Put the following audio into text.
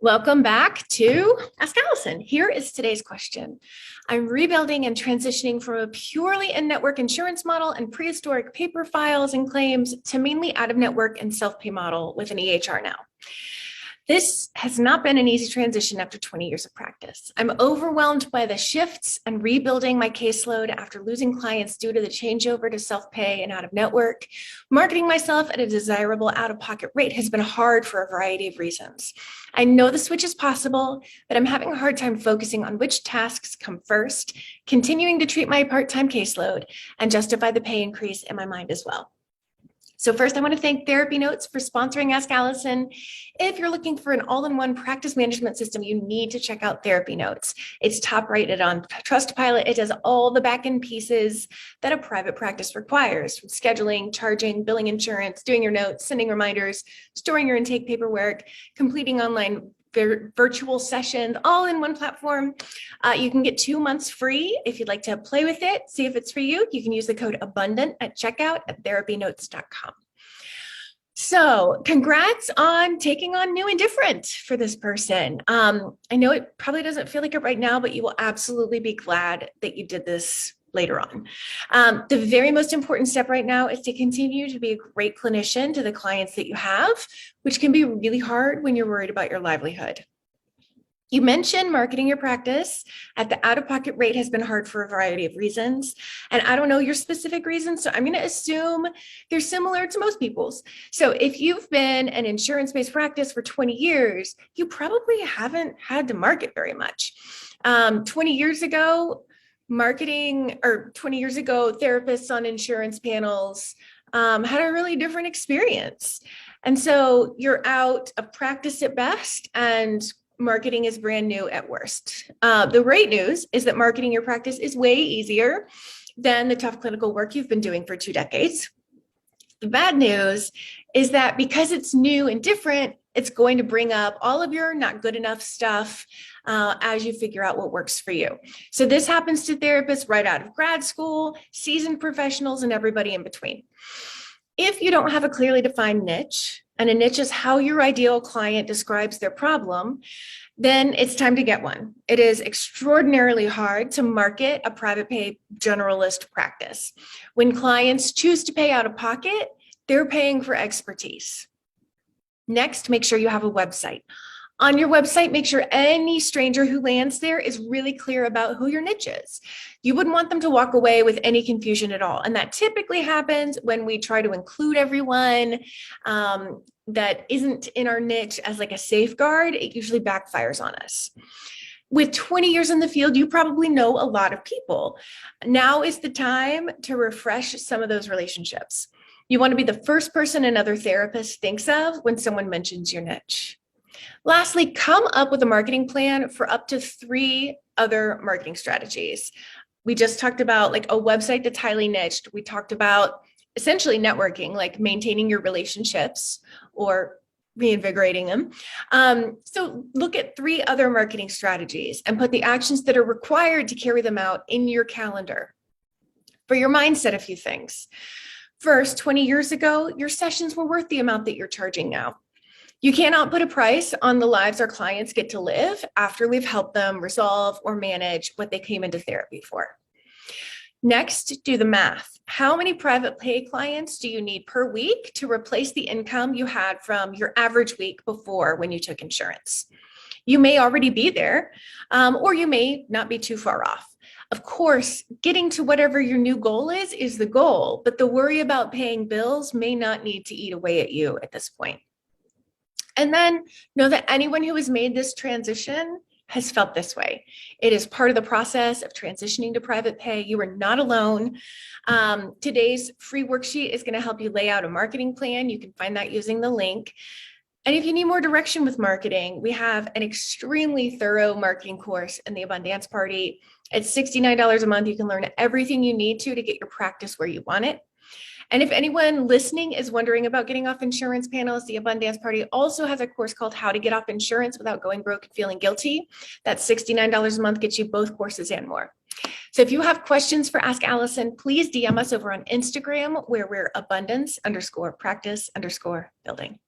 Welcome back to Ask Allison. Here is today's question. I'm rebuilding and transitioning from a purely in-network insurance model and prehistoric paper files and claims to mainly out-of-network and self-pay model with an EHR now. This has not been an easy transition after 20 years of practice. I'm overwhelmed by the shifts and rebuilding my caseload after losing clients due to the changeover to self-pay and out-of-network. Marketing myself at a desirable out-of-pocket rate has been hard for a variety of reasons. I know the switch is possible, but I'm having a hard time focusing on which tasks come first, continuing to treat my part-time caseload, and justify the pay increase in my mind as well. So first, I want to thank TherapyNotes for sponsoring Ask Allison. If you're looking for an all-in-one practice management system, you need to check out TherapyNotes. It's top rated on Trustpilot. It does all the back-end pieces that a private practice requires, from scheduling, charging, billing insurance, doing your notes, sending reminders, storing your intake paperwork, completing online virtual sessions, all in one platform. You can get 2 months free. If you'd like to play with it, see if it's for you, you can use the code ABUNDANT at checkout at therapynotes.com. So congrats on taking on new and different for this person. I know it probably doesn't feel like it right now, but you will absolutely be glad that you did this later on. The very most important step right now is to continue to be a great clinician to the clients that you have, which can be really hard when you're worried about your livelihood. You mentioned marketing your practice at the out-of-pocket rate has been hard for a variety of reasons. And I don't know your specific reasons, so I'm going to assume they're similar to most people's. So if you've been an insurance-based practice for 20 years, you probably haven't had to market very much. 20 years ago, therapists on insurance panels had a really different experience. And so you're out of practice at best, and marketing is brand new at worst. The great news is that marketing your practice is way easier than the tough clinical work you've been doing for 2 decades. The bad news is that because it's new and different, it's going to bring up all of your not good enough stuff as you figure out what works for you. So this happens to therapists right out of grad school, seasoned professionals, and everybody in between. If you don't have a clearly defined niche, and a niche is how your ideal client describes their problem, then it's time to get one. It is extraordinarily hard to market a private pay generalist practice. When clients choose to pay out of pocket, they're paying for expertise. Next, make sure you have a website. On your website, make sure any stranger who lands there is really clear about who your niche is. You wouldn't want them to walk away with any confusion at all. And that typically happens when we try to include everyone that isn't in our niche as like a safeguard. It usually backfires on us. With 20 years in the field, you probably know a lot of people. Now is the time to refresh some of those relationships. You want to be the first person another therapist thinks of when someone mentions your niche. Lastly, come up with a marketing plan for up to 3 other marketing strategies. We just talked about like a website that's highly niched. We talked about essentially networking, like maintaining your relationships or reinvigorating them. So look at 3 other marketing strategies and put the actions that are required to carry them out in your calendar. For your mindset, a few things. First, 20 years ago, your sessions were worth the amount that you're charging now. You cannot put a price on the lives our clients get to live after we've helped them resolve or manage what they came into therapy for. Next, do the math. How many private pay clients do you need per week to replace the income you had from your average week before when you took insurance? You may already be there, or you may not be too far off. Of course, getting to whatever your new goal is the goal, but the worry about paying bills may not need to eat away at you at this point. And then know that anyone who has made this transition has felt this way. It is part of the process of transitioning to private pay. You are not alone. Today's free worksheet is going to help you lay out a marketing plan. You can find that using the link. And if you need more direction with marketing, we have an extremely thorough marketing course in the Abundance Party. It's $69 a month. You can learn everything you need to get your practice where you want it. And if anyone listening is wondering about getting off insurance panels, the Abundance Party also has a course called How to Get Off Insurance Without Going Broke and Feeling Guilty. That's $69 a month, gets you both courses and more. So if you have questions for Ask Allison, please DM us over on Instagram where we're abundance_practice_building.